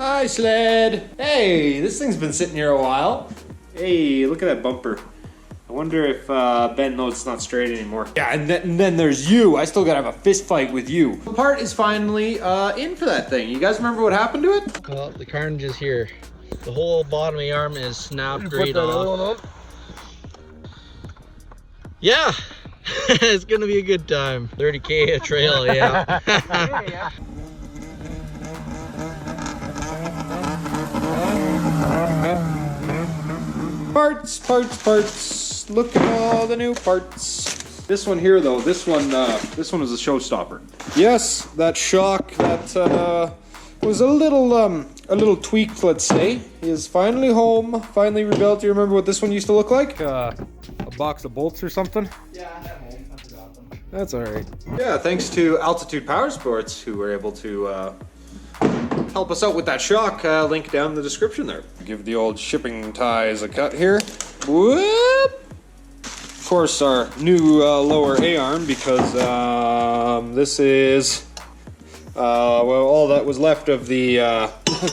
Hi, sled. Hey, this thing's been sitting here a while. Hey, look at that bumper. I wonder if Ben knows it's not straight anymore. Yeah, and then there's you. I still gotta have a fist fight with you. The part is finally in for that thing. You guys remember what happened to it? Well, the carnage is here. The whole bottom of the arm is snapped right off. Yeah, it's gonna be a good time. 30K a trail, yeah. Yeah. Parts. Look at all the new parts. This one here, though, this one was a showstopper. Yes, that shock that was a little tweaked, let's say, is finally home, finally rebuilt. Do you remember what this one used to look like? A box of bolts or something? Yeah, I have home. I forgot them. That's all right. Yeah, thanks to Altitude Power Sports, who were able to help us out with that shock. Link down in the description there. Give the old shipping ties a cut here. Whoop! Of course, our new lower A-arm, because this is well, all that was left of the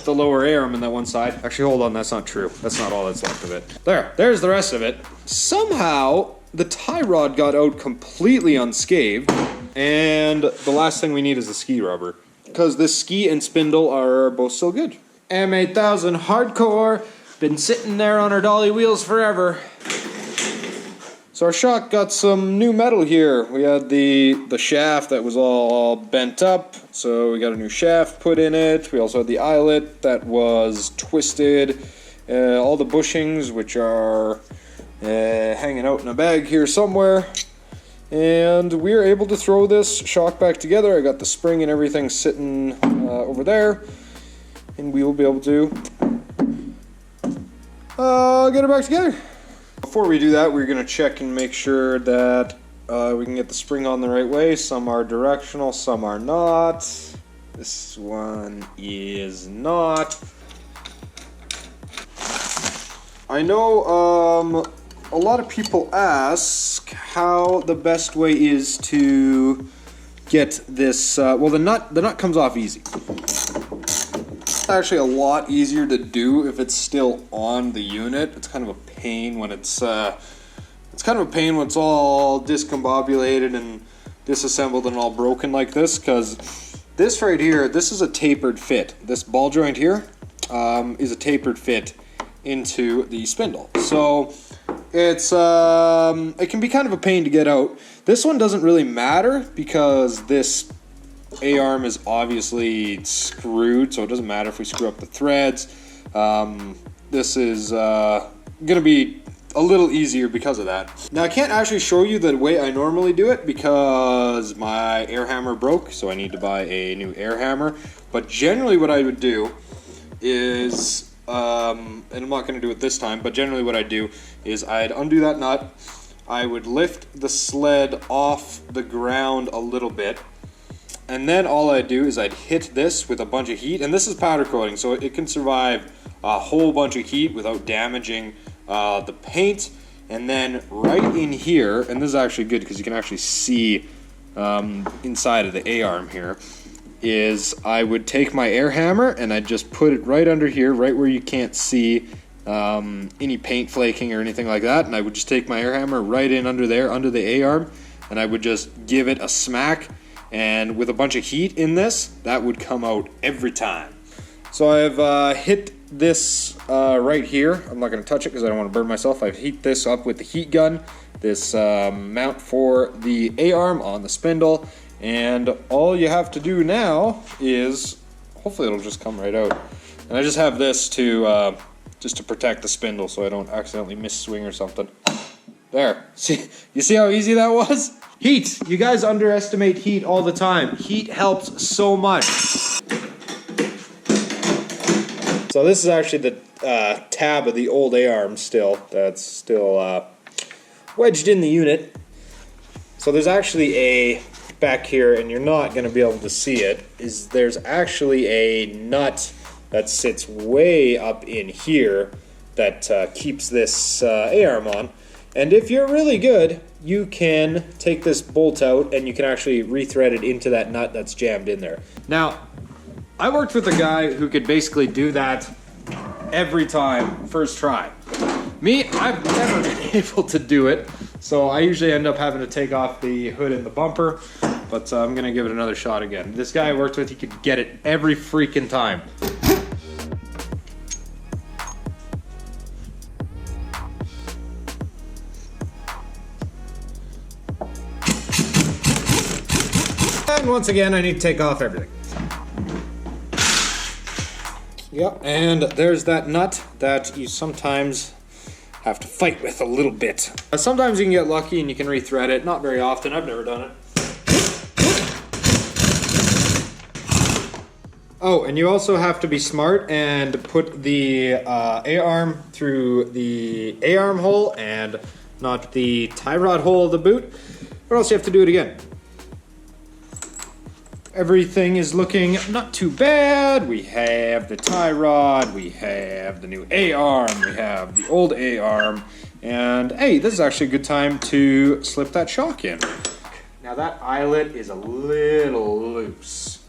the lower A-arm in that one side. Actually, hold on, that's not true. That's not all that's left of it. There's the rest of it. Somehow, the tie rod got out completely unscathed, and the last thing we need is the ski rubber, because this ski and spindle are both still good. M8000 hardcore, been sitting there on our dolly wheels forever. So our shock got some new metal here. We had the shaft that was all bent up, so we got a new shaft put in it. We also had the eyelet that was twisted. All the bushings, which are hanging out in a bag here somewhere. And we are able to throw this shock back together. I got the spring and everything sitting over there. And we will be able to get it back together. Before we do that, we're going to check and make sure that we can get the spring on the right way. Some are directional, some are not. This one is not. I know a lot of people ask how the best way is to get this, well, the nut comes off easy. It's actually a lot easier to do if it's still on the unit. It's kind of a pain when it's all discombobulated and disassembled and all broken like this, because this right here, this is a tapered fit. This ball joint here is a tapered fit into the spindle. So it's it can be kind of a pain to get out. This one doesn't really matter because this A-arm is obviously screwed, so it doesn't matter if we screw up the threads. This is gonna be a little easier because of that. Now I can't actually show you the way I normally do it because my air hammer broke, so I need to buy a new air hammer. But generally what I would do is, and I'm not gonna do it this time, but generally what I'd do is I'd undo that nut, I would lift the sled off the ground a little bit, and then all I'd do is I'd hit this with a bunch of heat, and this is powder coating, so it can survive a whole bunch of heat without damaging the paint. And then right in here, and this is actually good because you can actually see inside of the A-arm here, is I would take my air hammer and I'd just put it right under here, right where you can't see any paint flaking or anything like that, and I would just take my air hammer right in under there, under the A-arm, and I would just give it a smack, and with a bunch of heat in this, that would come out every time. So I've hit this right here. I'm not going to touch it because I don't want to burn myself. I've heat this up with the heat gun, this mount for the A-arm on the spindle, and all you have to do now is, hopefully it'll just come right out, and I just have this to just to protect the spindle so I don't accidentally miss swing or something. There, see, you see how easy that was? Heat, you guys underestimate heat all the time. Heat helps so much. So this is actually the tab of the old A-arm still, that's still wedged in the unit. So there's actually a, back here, and you're not going to be able to see it, is there's actually a nut that sits way up in here that keeps this A-arm on. And if you're really good, you can take this bolt out and you can actually rethread it into that nut that's jammed in there. Now, I worked with a guy who could basically do that every time, first try. Me, I've never been able to do it, so I usually end up having to take off the hood and the bumper, but I'm gonna give it another shot again. This guy I worked with, he could get it every freaking time. And once again, I need to take off everything. Yep, and there's that nut that you sometimes have to fight with a little bit. Sometimes you can get lucky and you can rethread it. Not very often, I've never done it. Oh, and you also have to be smart and put the A-arm through the A-arm hole and not the tie rod hole of the boot, or else you have to do it again. Everything is looking not too bad. We have the tie rod, we have the new A-arm, we have the old A-arm, and hey, this is actually a good time to slip that shock in. Now that eyelet is a little loose.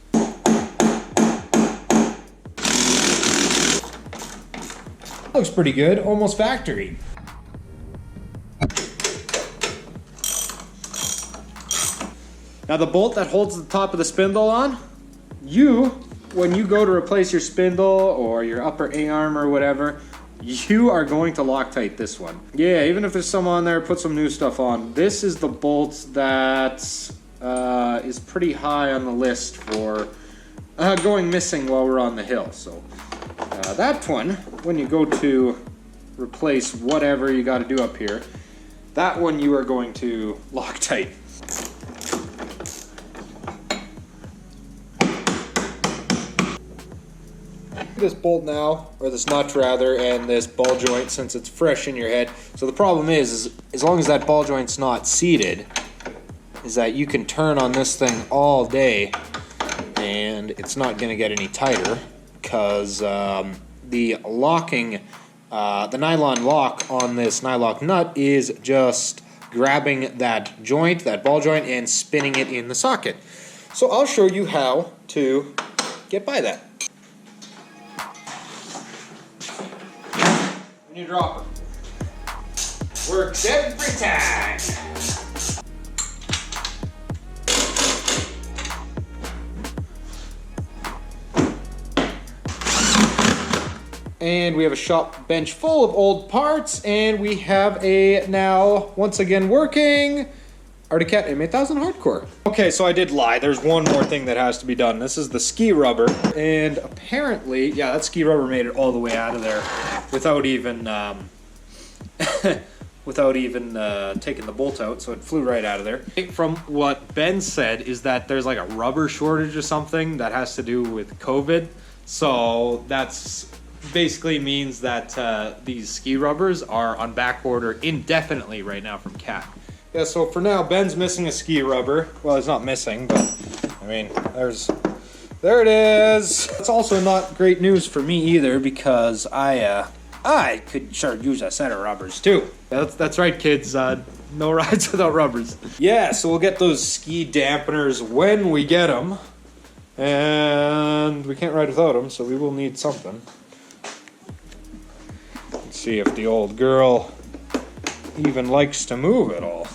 Looks pretty good, almost factory. Now the bolt that holds the top of the spindle on, when you go to replace your spindle or your upper A-arm or whatever, you are going to Loctite this one. Yeah, even if there's some on there, put some new stuff on. This is the bolt that is pretty high on the list for going missing while we're on the hill. So that one, when you go to replace whatever you got to do up here, that one you are going to Loctite. This bolt now, or this nut rather, and this ball joint, since it's fresh in your head. So the problem is as long as that ball joint's not seated, is that you can turn on this thing all day and it's not going to get any tighter, because the locking, the nylon lock on this nylock nut is just grabbing that joint, that ball joint, and spinning it in the socket. So I'll show you how to get by that. When you drop it, works every time. And we have a shop bench full of old parts, and we have a now once again working Arctic Cat M8000 Hardcore. Okay, so I did lie. There's one more thing that has to be done. This is the ski rubber, and apparently, yeah, that ski rubber made it all the way out of there without even taking the bolt out, so it flew right out of there. From what Ben said is that there's like a rubber shortage or something that has to do with COVID. So that's basically means that these ski rubbers are on back order indefinitely right now from Cat. Yeah, so for now, Ben's missing a ski rubber. Well, it's not missing, but I mean, there it is. It's also not great news for me either, because I could sure use a set of rubbers too. Yeah, that's right, kids. No rides without rubbers. Yeah, so we'll get those ski dampeners when we get them, and we can't ride without them, so we will need something. Let's see if the old girl even likes to move at all.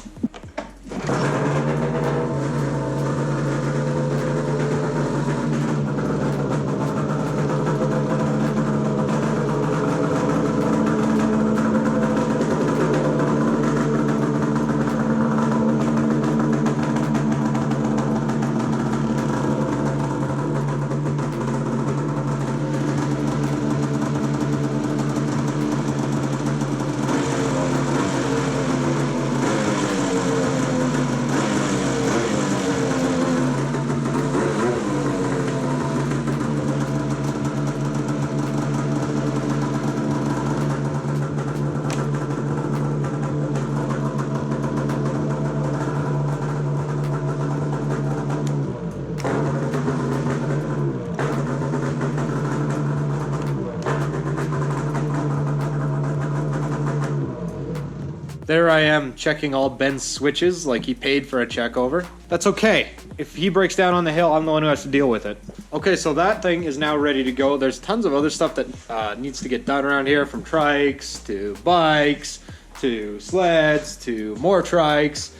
There I am checking all Ben's switches like he paid for a check over. That's okay. If he breaks down on the hill, I'm the one who has to deal with it. Okay, so that thing is now ready to go. There's tons of other stuff that needs to get done around here, from trikes to bikes to sleds to more trikes.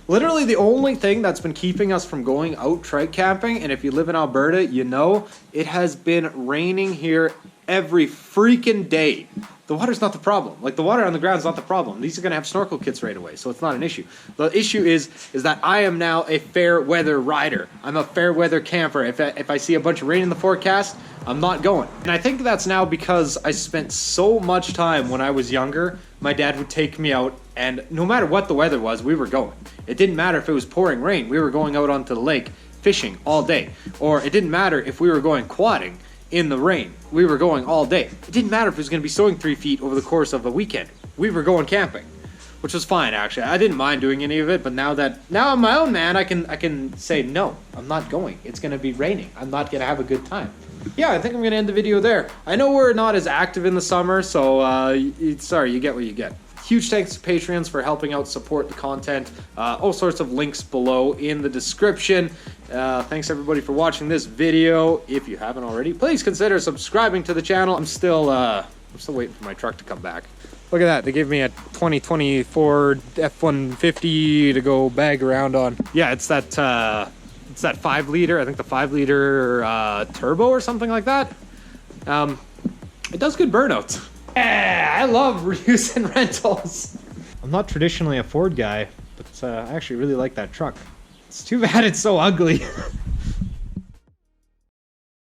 Literally the only thing that's been keeping us from going out trike camping, and if you live in Alberta, you know, it has been raining here every freaking day. The water's not the problem. Like, the water on the ground's not the problem. These are going to have snorkel kits right away, so it's not an issue. The issue is that I am now a fair weather rider. I'm a fair weather camper. If I see a bunch of rain in the forecast, I'm not going. And I think that's now because I spent so much time when I was younger. My dad would take me out, and no matter what the weather was, we were going. It didn't matter if it was pouring rain. We were going out onto the lake fishing all day. Or it didn't matter if we were going quadding in the rain. We were going all day. It didn't matter if it was going to be snowing 3 feet over the course of a weekend. We were going camping, which was fine, actually. I didn't mind doing any of it, but now I'm my own man, I can say, no, I'm not going. It's going to be raining. I'm not going to have a good time. Yeah, I think I'm going to end the video there. I know we're not as active in the summer, so sorry, you get what you get. Huge thanks to Patreons for helping out support the content. All sorts of links below in the description. Thanks everybody for watching this video. If you haven't already, please consider subscribing to the channel. I'm still waiting for my truck to come back. Look at that, they gave me a 2024 F-150 to go bag around on. Yeah, it's that 5 liter, I think the 5 liter turbo or something like that. It does good burnouts. Yeah, I love reusing rentals. I'm not traditionally a Ford guy, but I actually really like that truck. It's too bad it's so ugly.